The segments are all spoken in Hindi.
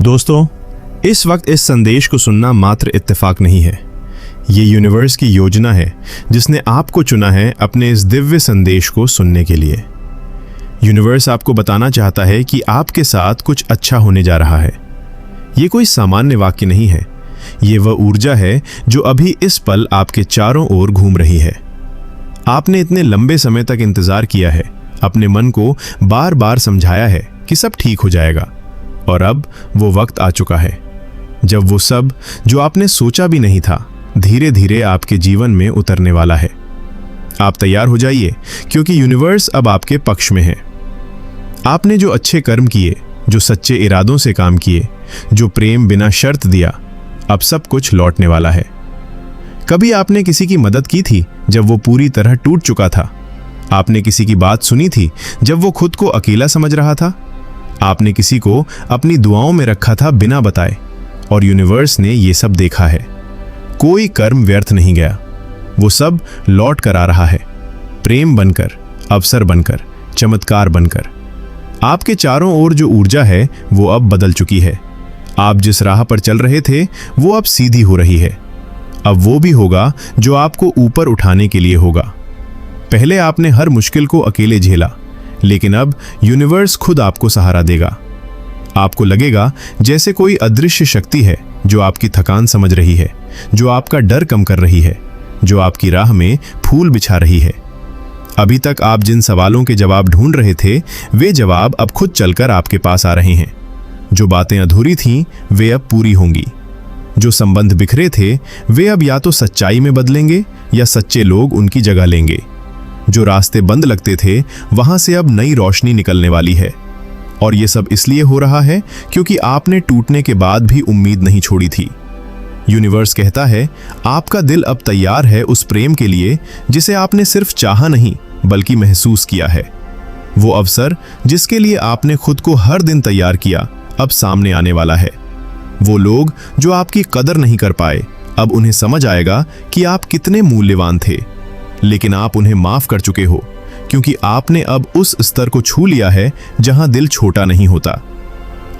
दोस्तों, इस वक्त इस संदेश को सुनना मात्र इत्तेफाक नहीं है। ये यूनिवर्स की योजना है जिसने आपको चुना है अपने इस दिव्य संदेश को सुनने के लिए। यूनिवर्स आपको बताना चाहता है कि आपके साथ कुछ अच्छा होने जा रहा है। ये कोई सामान्य वाक्य नहीं है, ये वह ऊर्जा है जो अभी इस पल आपके चारों ओर घूम रही है। आपने इतने लंबे समय तक इंतजार किया है, अपने मन को बार बार समझाया है कि सब ठीक हो जाएगा, और अब वो वक्त आ चुका है जब वो सब जो आपने सोचा भी नहीं था धीरे धीरे आपके जीवन में उतरने वाला है। आप तैयार हो जाइए, क्योंकि यूनिवर्स अब आपके पक्ष में है। आपने जो अच्छे कर्म किए, जो सच्चे इरादों से काम किए, जो प्रेम बिना शर्त दिया, अब सब कुछ लौटने वाला है। कभी आपने किसी की मदद की थी जब वो पूरी तरह टूट चुका था? आपने किसी की बात सुनी थी जब वो खुद को अकेला समझ रहा था? आपने किसी को अपनी दुआओं में रखा था बिना बताए, और यूनिवर्स ने ये सब देखा है। कोई कर्म व्यर्थ नहीं गया, वो सब लौट कर आ रहा है, प्रेम बनकर, अवसर बनकर, चमत्कार बनकर। आपके चारों ओर जो ऊर्जा है वो अब बदल चुकी है। आप जिस राह पर चल रहे थे वो अब सीधी हो रही है। अब वो भी होगा जो आपको ऊपर उठाने के लिए होगा। पहले आपने हर मुश्किल को अकेले झेला, लेकिन अब यूनिवर्स खुद आपको सहारा देगा। आपको लगेगा जैसे कोई अदृश्य शक्ति है जो आपकी थकान समझ रही है, जो आपका डर कम कर रही है, जो आपकी राह में फूल बिछा रही है। अभी तक आप जिन सवालों के जवाब ढूंढ रहे थे, वे जवाब अब खुद चलकर आपके पास आ रहे हैं। जो बातें अधूरी थीं, वे अब पूरी होंगी। जो संबंध बिखरे थे, वे अब या तो सच्चाई में बदलेंगे या सच्चे लोग उनकी जगह लेंगे। जो रास्ते बंद लगते थे, वहां से अब नई रोशनी निकलने वाली है। और ये सब इसलिए हो रहा है क्योंकि आपने टूटने के बाद भी उम्मीद नहीं छोड़ी थी। यूनिवर्स कहता है, आपका दिल अब तैयार है उस प्रेम के लिए जिसे आपने सिर्फ चाहा नहीं बल्कि महसूस किया है। वो अवसर जिसके लिए आपने खुद को हर दिन तैयार किया, अब सामने आने वाला है। वो लोग जो आपकी कदर नहीं कर पाए, अब उन्हें समझ आएगा कि आप कितने मूल्यवान थे, लेकिन आप उन्हें माफ कर चुके हो, क्योंकि आपने अब उस स्तर को छू लिया है जहां दिल छोटा नहीं होता।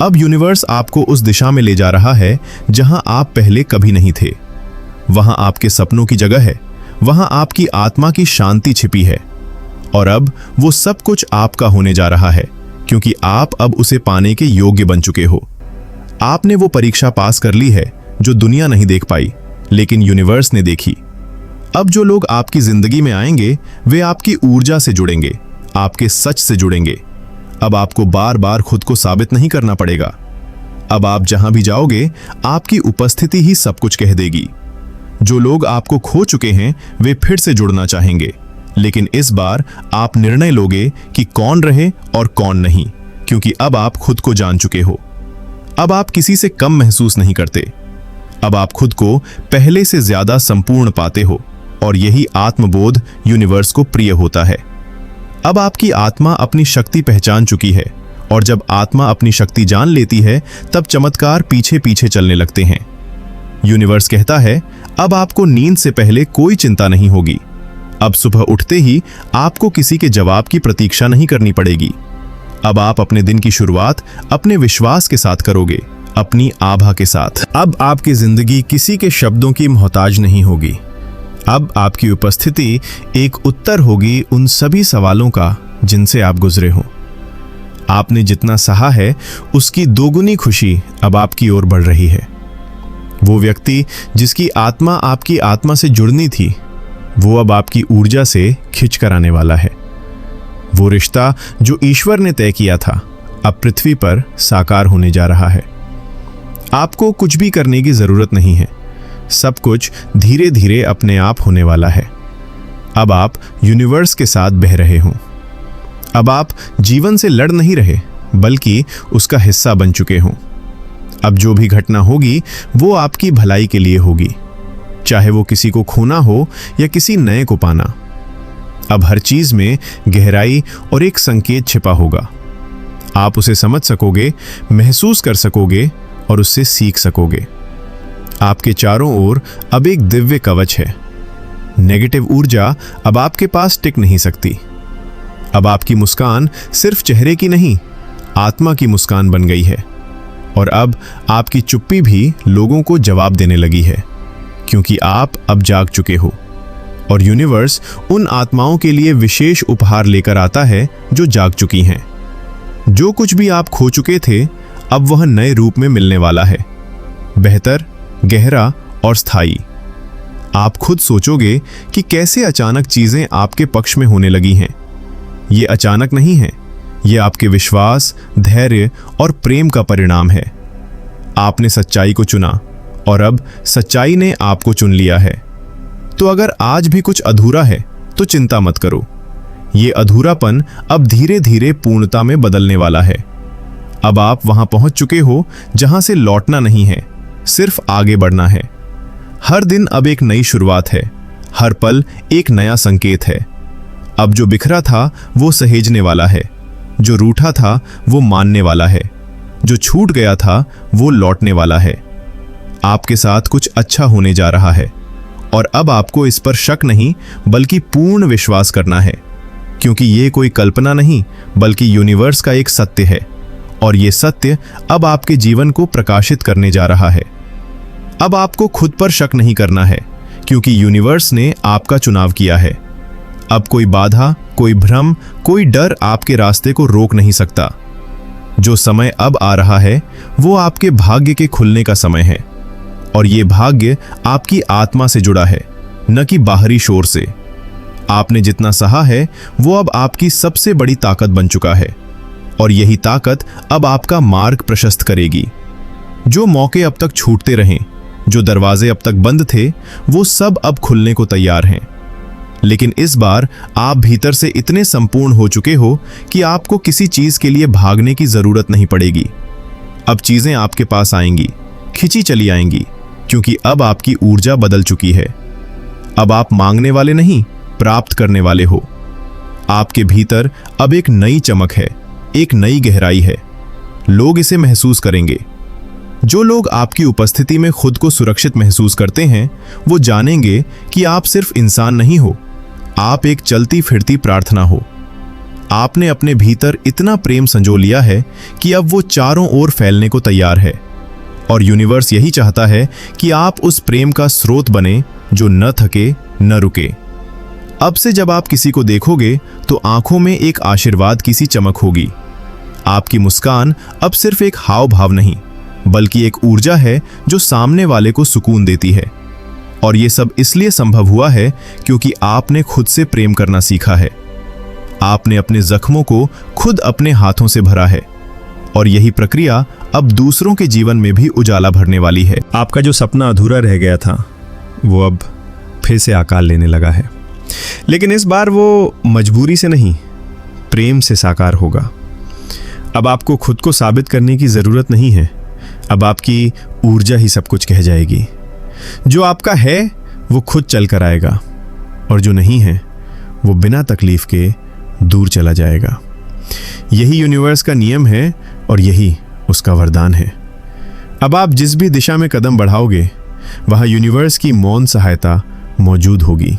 अब यूनिवर्स आपको उस दिशा में ले जा रहा है जहां आप पहले कभी नहीं थे। वहां आपके सपनों की जगह है, वहां आपकी आत्मा की शांति छिपी है, और अब वो सब कुछ आपका होने जा रहा है, क्योंकि आप अब उसे पाने के योग्य बन चुके हो। आपने वो परीक्षा पास कर ली है जो दुनिया नहीं देख पाई, लेकिन यूनिवर्स ने देखी। अब जो लोग आपकी जिंदगी में आएंगे, वे आपकी ऊर्जा से जुड़ेंगे, आपके सच से जुड़ेंगे। अब आपको बार बार खुद को साबित नहीं करना पड़ेगा। अब आप जहां भी जाओगे, आपकी उपस्थिति ही सब कुछ कह देगी। जो लोग आपको खो चुके हैं, वे फिर से जुड़ना चाहेंगे, लेकिन इस बार आप निर्णय लोगे कि कौन रहे और कौन नहीं, क्योंकि अब आप खुद को जान चुके हो। अब आप किसी से कम महसूस नहीं करते। अब आप खुद को पहले से ज्यादा संपूर्ण पाते हो, और यही आत्मबोध यूनिवर्स को प्रिय होता है। अब आपकी आत्मा अपनी शक्ति पहचान चुकी है, और जब आत्मा अपनी शक्ति जान लेती है, तब चमत्कार पीछे पीछे चलने लगते हैं। यूनिवर्स कहता है, अब आपको नींद से पहले कोई चिंता नहीं होगी। अब सुबह उठते ही आपको किसी के जवाब की प्रतीक्षा नहीं करनी पड़ेगी। अब आप अपने दिन की शुरुआत अपने विश्वास के साथ करोगे, अपनी आभा के साथ। अब आपकी जिंदगी किसी के शब्दों की मोहताज नहीं होगी। अब आपकी उपस्थिति एक उत्तर होगी उन सभी सवालों का जिनसे आप गुजरे हो। आपने जितना सहा है, उसकी दोगुनी खुशी अब आपकी ओर बढ़ रही है। वो व्यक्ति जिसकी आत्मा आपकी आत्मा से जुड़नी थी, वो अब आपकी ऊर्जा से खिंच कर आने वाला है। वो रिश्ता जो ईश्वर ने तय किया था, अब पृथ्वी पर साकार होने जा रहा है। आपको कुछ भी करने की जरूरत नहीं है, सब कुछ धीरे धीरे अपने आप होने वाला है। अब आप यूनिवर्स के साथ बह रहे हो। अब आप जीवन से लड़ नहीं रहे, बल्कि उसका हिस्सा बन चुके हो। अब जो भी घटना होगी, वो आपकी भलाई के लिए होगी, चाहे वो किसी को खोना हो या किसी नए को पाना। अब हर चीज में गहराई और एक संकेत छिपा होगा। आप उसे समझ सकोगे, महसूस कर सकोगे और उससे सीख सकोगे। आपके चारों ओर अब एक दिव्य कवच है। नेगेटिव ऊर्जा अब आपके पास टिक नहीं सकती। अब आपकी मुस्कान सिर्फ चेहरे की नहीं, आत्मा की मुस्कान बन गई है। और अब आपकी चुप्पी भी लोगों को जवाब देने लगी है, क्योंकि आप अब जाग चुके हो। और यूनिवर्स उन आत्माओं के लिए विशेष उपहार लेकर आता है जो जाग चुकी हैं। जो कुछ भी आप खो चुके थे, अब वह नए रूप में मिलने वाला है, बेहतर, गहरा और स्थायी। आप खुद सोचोगे कि कैसे अचानक चीजें आपके पक्ष में होने लगी हैं। ये अचानक नहीं है, ये आपके विश्वास, धैर्य और प्रेम का परिणाम है। आपने सच्चाई को चुना और अब सच्चाई ने आपको चुन लिया है। तो अगर आज भी कुछ अधूरा है तो चिंता मत करो। ये अधूरापन अब धीरे धीरे पूर्णता में बदलने वाला है। अब आप वहां पहुंच चुके हो जहां से लौटना नहीं है, सिर्फ आगे बढ़ना है। हर दिन अब एक नई शुरुआत है, हर पल एक नया संकेत है। अब जो बिखरा था वो सहेजने वाला है, जो रूठा था वो मानने वाला है, जो छूट गया था वो लौटने वाला है। आपके साथ कुछ अच्छा होने जा रहा है और अब आपको इस पर शक नहीं बल्कि पूर्ण विश्वास करना है, क्योंकि ये कोई कल्पना नहीं बल्कि यूनिवर्स का एक सत्य है और ये सत्य अब आपके जीवन को प्रकाशित करने जा रहा है। अब आपको खुद पर शक नहीं करना है, क्योंकि यूनिवर्स ने आपका चुनाव किया है। अब कोई बाधा, कोई भ्रम, कोई डर आपके रास्ते को रोक नहीं सकता। जो समय अब आ रहा है वो आपके भाग्य के खुलने का समय है, और ये भाग्य आपकी आत्मा से जुड़ा है, न कि बाहरी शोर से। आपने जितना सहा है वो अब आपकी सबसे बड़ी ताकत बन चुका है, और यही ताकत अब आपका मार्ग प्रशस्त करेगी। जो मौके अब तक छूटते रहें, जो दरवाजे अब तक बंद थे, वो सब अब खुलने को तैयार हैं। लेकिन इस बार आप भीतर से इतने संपूर्ण हो चुके हो कि आपको किसी चीज के लिए भागने की जरूरत नहीं पड़ेगी। अब चीजें आपके पास आएंगी, खिंची चली आएंगी, क्योंकि अब आपकी ऊर्जा बदल चुकी है। अब आप मांगने वाले नहीं, प्राप्त करने वाले हो। आपके भीतर अब एक नई चमक है, एक नई गहराई है। लोग इसे महसूस करेंगे। जो लोग आपकी उपस्थिति में खुद को सुरक्षित महसूस करते हैं, वो जानेंगे कि आप सिर्फ इंसान नहीं हो, आप एक चलती फिरती प्रार्थना हो। आपने अपने भीतर इतना प्रेम संजो लिया है कि अब वो चारों ओर फैलने को तैयार है, और यूनिवर्स यही चाहता है कि आप उस प्रेम का स्रोत बने जो न थके न रुके। अब से जब आप किसी को देखोगे तो आंखों में एक आशीर्वाद की सी चमक होगी। आपकी मुस्कान अब सिर्फ एक हाव भाव नहीं बल्कि एक ऊर्जा है जो सामने वाले को सुकून देती है। और ये सब इसलिए संभव हुआ है क्योंकि आपने खुद से प्रेम करना सीखा है। आपने अपने जख्मों को खुद अपने हाथों से भरा है, और यही प्रक्रिया अब दूसरों के जीवन में भी उजाला भरने वाली है। आपका जो सपना अधूरा रह गया था वो अब फिर से आकार लेने लगा है, लेकिन इस बार वो मजबूरी से नहीं, प्रेम से साकार होगा। अब आपको खुद को साबित करने की जरूरत नहीं है। अब आपकी ऊर्जा ही सब कुछ कह जाएगी। जो आपका है वो खुद चल कर आएगा, और जो नहीं है वो बिना तकलीफ के दूर चला जाएगा। यही यूनिवर्स का नियम है और यही उसका वरदान है। अब आप जिस भी दिशा में कदम बढ़ाओगे वहां यूनिवर्स की मौन सहायता मौजूद होगी।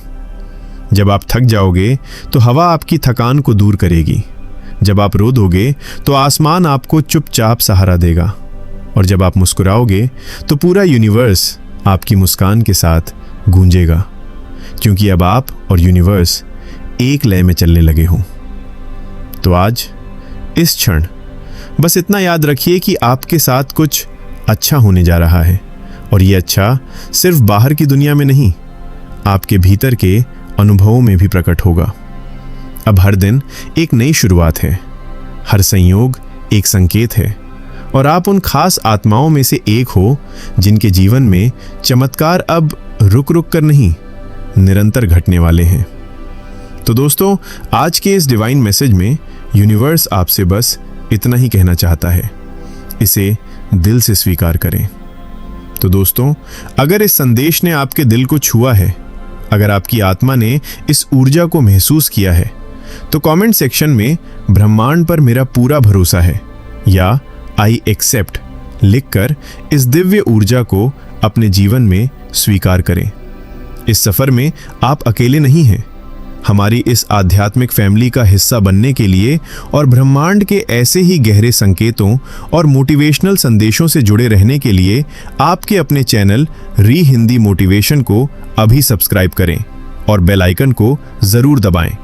जब आप थक जाओगे तो हवा आपकी थकान को दूर करेगी। जब आप रो दोगे तो आसमान आपको चुपचाप सहारा देगा, और जब आप मुस्कुराओगे तो पूरा यूनिवर्स आपकी मुस्कान के साथ गूंजेगा, क्योंकि अब आप और यूनिवर्स एक लय में चलने लगे हो। तो आज इस क्षण बस इतना याद रखिए कि आपके साथ कुछ अच्छा होने जा रहा है, और ये अच्छा सिर्फ बाहर की दुनिया में नहीं, आपके भीतर के अनुभवों में भी प्रकट होगा। अब हर दिन एक नई शुरुआत है, हर संयोग एक संकेत है, और आप उन खास आत्माओं में से एक हो जिनके जीवन में चमत्कार अब रुक रुक कर नहीं, निरंतर घटने वाले हैं। तो दोस्तों, आज के इस डिवाइन मैसेज में यूनिवर्स आपसे बस इतना ही कहना चाहता है, इसे दिल से स्वीकार करें। तो दोस्तों, अगर इस संदेश ने आपके दिल को छुआ है, अगर आपकी आत्मा ने इस ऊर्जा को महसूस किया है, तो कमेंट सेक्शन में ब्रह्मांड पर मेरा पूरा भरोसा है या आई एक्सेप्ट लिखकर इस दिव्य ऊर्जा को अपने जीवन में स्वीकार करें। इस सफर में आप अकेले नहीं हैं, हमारी इस आध्यात्मिक फैमिली का हिस्सा बनने के लिए और ब्रह्मांड के ऐसे ही गहरे संकेतों और मोटिवेशनल संदेशों से जुड़े रहने के लिए आपके अपने चैनल री हिंदी मोटिवेशन को अभी सब्सक्राइब करें और बेल आइकन को जरूर दबाएं।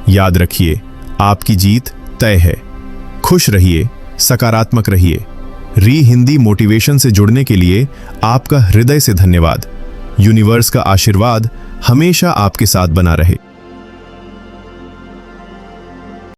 याद रखिए, आपकी जीत तय है। खुश रहिए, सकारात्मक रहिए। री हिंदी मोटिवेशन से जुड़ने के लिए आपका हृदय से धन्यवाद। यूनिवर्स का आशीर्वाद हमेशा आपके साथ बना रहे।